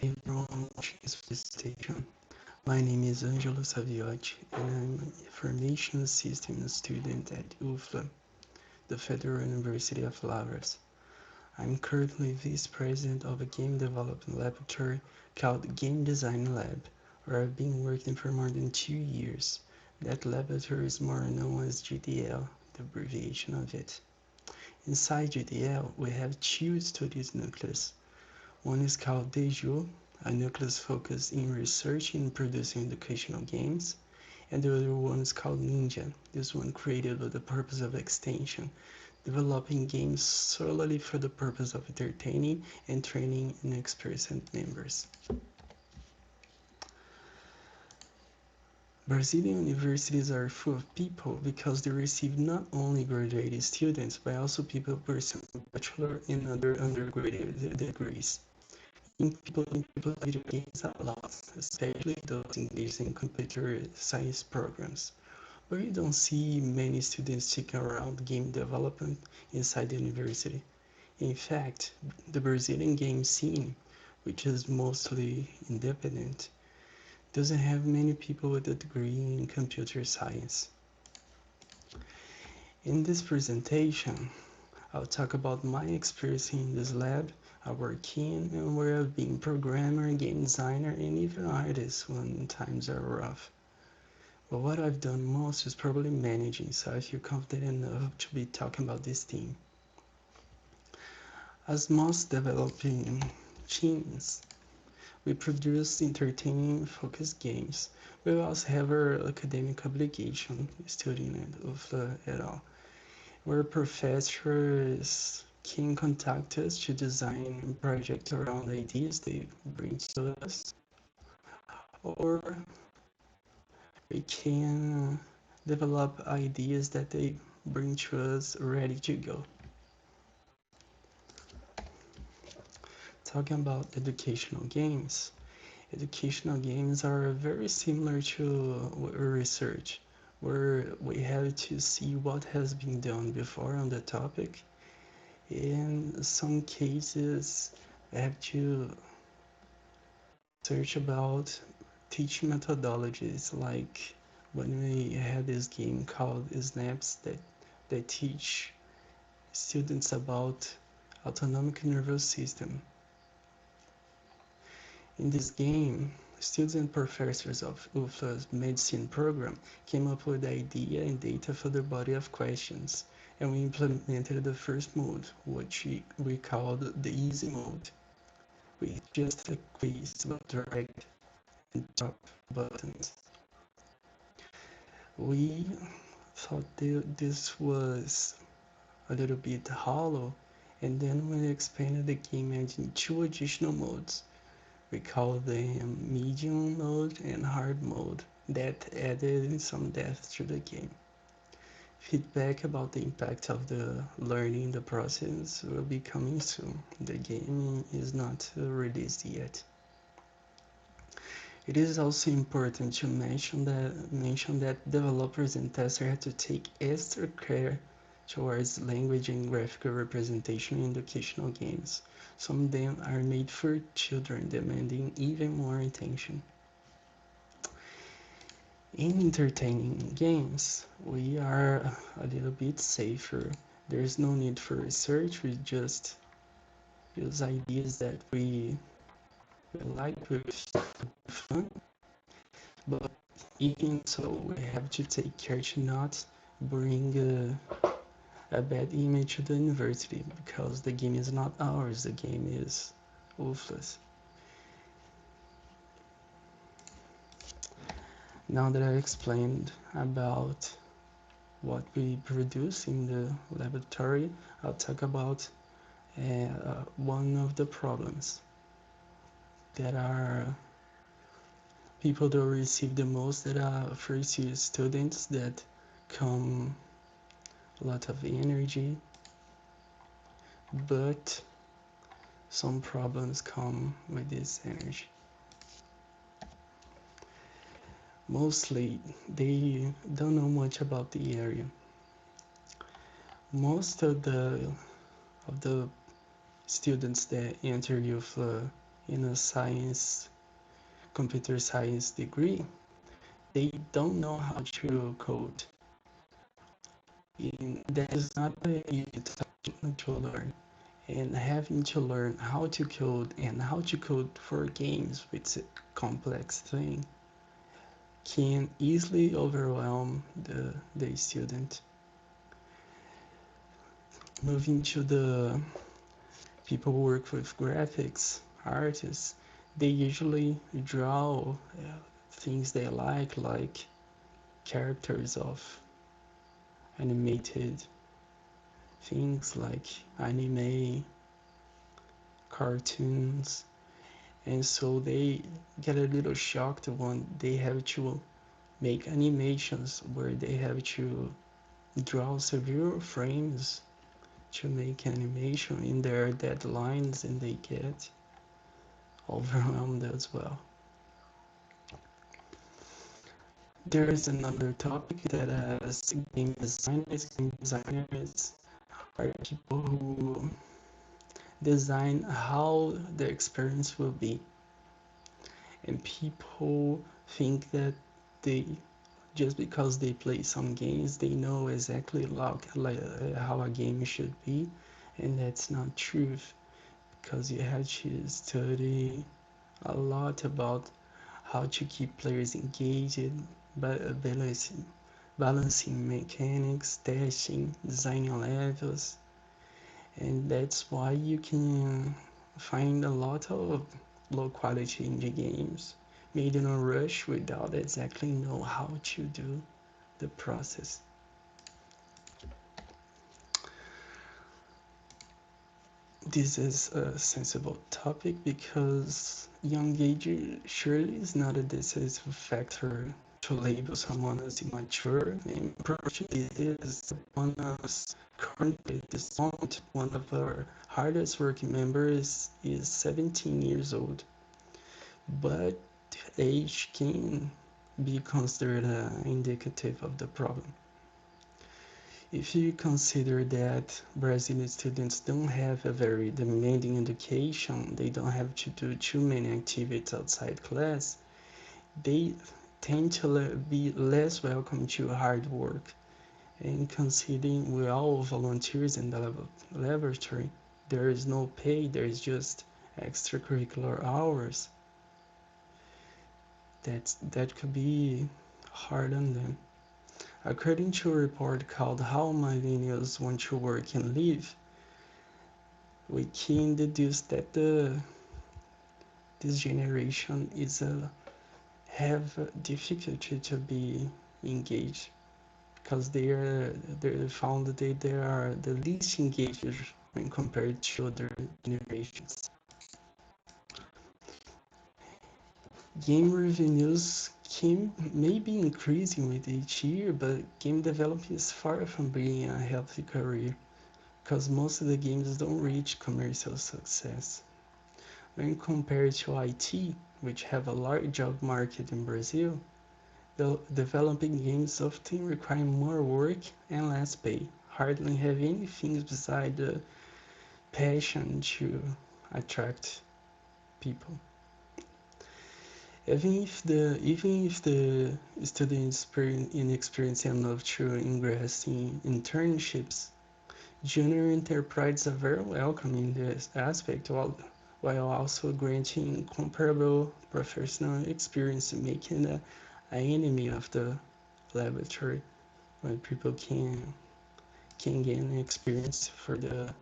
everyone watching this presentation. My name is Angelo Saviotti and I'm an Information Systems student at UFLA, the Federal University of Lavras. I'm currently Vice President of a game development laboratory called Game Design Lab, where I've been working for more than 2 years. That laboratory is more known as GDL, the abbreviation of it. Inside GDL, we have two studies nucleus. One is called Deju, a nucleus focused in research and producing educational games, and the other one is called Ninja. This one created with the purpose of extension, developing games solely for the purpose of entertaining and training inexperienced members. Brazilian universities are full of people because they receive not only graduated students but also people pursuing bachelor and other undergraduate degrees. Young people video games a lot, especially those engaged in computer science programs. But you don't see many students sticking around game development inside the university. In fact, the Brazilian game scene, which is mostly independent, doesn't have many people with a degree in computer science. In this presentation, I'll talk about my experience in this lab, our team, and where I've been programmer, game designer, and even artist when times are rough. But what I've done most is probably managing, so I feel confident enough to be talking about this team. As most developing teams, we produce entertaining, focused games. We also have our academic obligation, studying at all, where professors can contact us to design projects around ideas they bring to us, or we can develop ideas that they bring to us ready to go. Talking about educational games are very similar to research, where we have to see what has been done before on the topic. In some cases, we have to search about teaching methodologies, like when we had this game called Snaps that teach students about autonomic nervous system. In this game, students and professors of UFLA's medicine program came up with the idea and data for the body of questions, and we implemented the first mode, which we called the easy mode, with just a quiz to drag and drop buttons. We thought this was a little bit hollow, and then we expanded the game into two additional modes. We call them medium mode and hard mode that added some depth to the game. Feedback about the impact of the learning the process will be coming soon. The game is not released yet. It is also important to mention that developers and testers have to take extra care towards language and graphical representation in educational games. Some of them are made for children, demanding even more attention. In entertaining games, we are a little bit safer. There's no need for research, we just use ideas that we like with fun, but even so, we have to take care to not bring a bad image to the university because the game is not ours, the game is UFLA's. Now that I explained about what we produce in the laboratory, I'll talk about one of the problems that are people that receive the most, that are first year students that come a lot of energy, but some problems come with this energy. Mostly, they don't know much about the area. Most of the students that enter UFLA in a computer science degree, they don't know how to code. That is not an easy topic to learn. And having to learn how to code and how to code for games, which is a complex thing, can easily overwhelm the student. Moving to the people who work with graphics, artists, they usually draw things they like characters of animated things like anime, cartoons, and so they get a little shocked when they have to make animations where they have to draw several frames to make animation in their deadlines, and they get overwhelmed as well. There is another topic that as game designers, are people who design how the experience will be, and people think that they just because they play some games they know exactly how a game should be, and that's not true, because you have to study a lot about how to keep players engaged, but balancing mechanics, testing, designing levels, and that's why you can find a lot of low quality indie games made in a rush without exactly know how to do the process. This is a sensible topic because young age surely is not a decisive factor to label someone as immature. And unfortunately, it is one of us currently at this moment. One of our hardest working members is 17 years old, but age can be considered indicative of the problem. If you consider that Brazilian students don't have a very demanding education, they don't have to do too many activities outside class, they tend to be less welcome to hard work. And considering we all volunteers in the laboratory, there is no pay, there is just extracurricular hours. That could be hard on them. According to a report called How Millennials Want to Work and Live, we can deduce that this generation is have difficulty to be engaged because they found that they are the least engaged when compared to other generations. Game revenues may be increasing with each year, but game development is far from being a healthy career because most of the games don't reach commercial success. When compared to IT, which have a large job market in Brazil, developing games often require more work and less pay, hardly have anything beside the passion to attract people. Even if the students inexperienced enough to ingress in internships, junior enterprises are very welcome in this aspect, while also granting comparable professional experience, making an enemy of the laboratory, where people can gain experience for the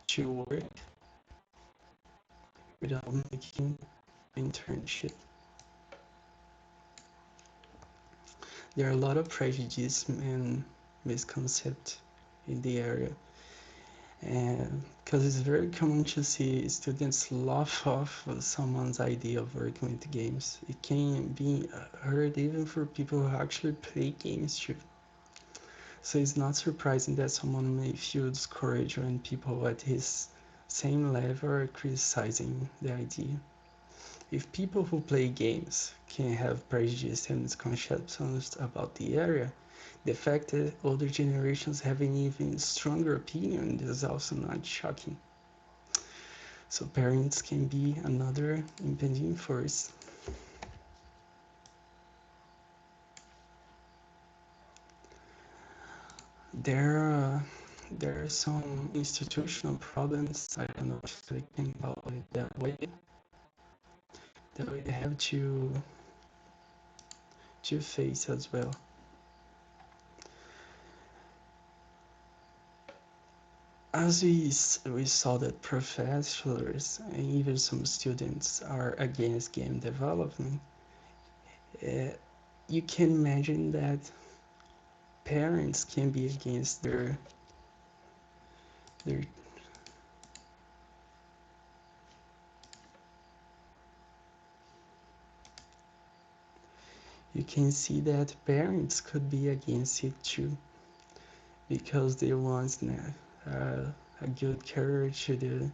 to work without making internship. There are a lot of prejudice and misconceptions in the area, and because it's very common to see students laugh off someone's idea of working with games. It can be heard even for people who actually play games too. So it's not surprising that someone may feel discouraged when people at his same level are criticizing the idea. If people who play games can have prejudice and misconceptions about the area, the fact that older generations have an even stronger opinion is also not shocking. So parents can be another impending force. There, there are some institutional problems. I don't know if they can call it that way. That we have to face as well. As we saw that professors and even some students are against game development, uh, you can imagine that parents can be against their you can see that parents could be against it too because they want a good career to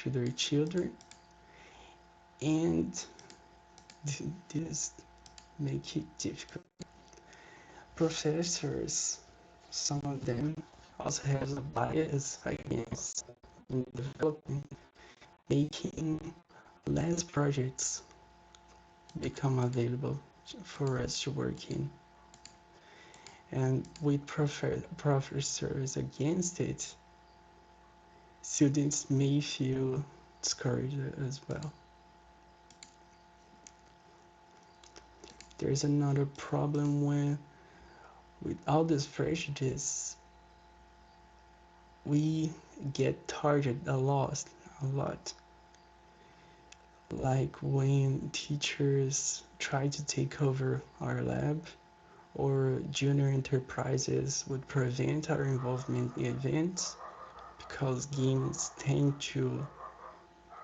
their children, and this make it difficult. Professors, some of them also have a bias against developing, making less projects become available for us to work in. And with professors against it, students may feel discouraged as well. There's another problem when, with all this prejudice, we get targeted a lot. Like when teachers try to take over our lab, or junior enterprises would prevent our involvement in events because games tend to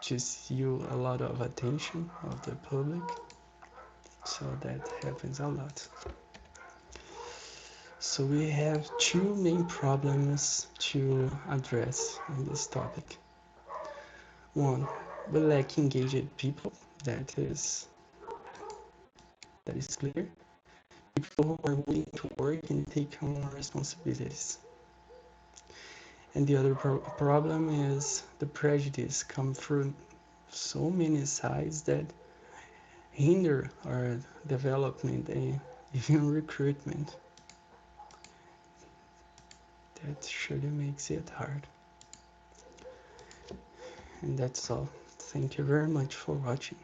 steal a lot of attention of the public. So that happens a lot. So we have two main problems to address in this topic. One, we lack engaged people. That is clear. People who are willing to work and take on more responsibilities. And the other problem is the prejudice come from so many sides that hinder our development and even recruitment. That surely makes it hard. And that's all. Thank you very much for watching.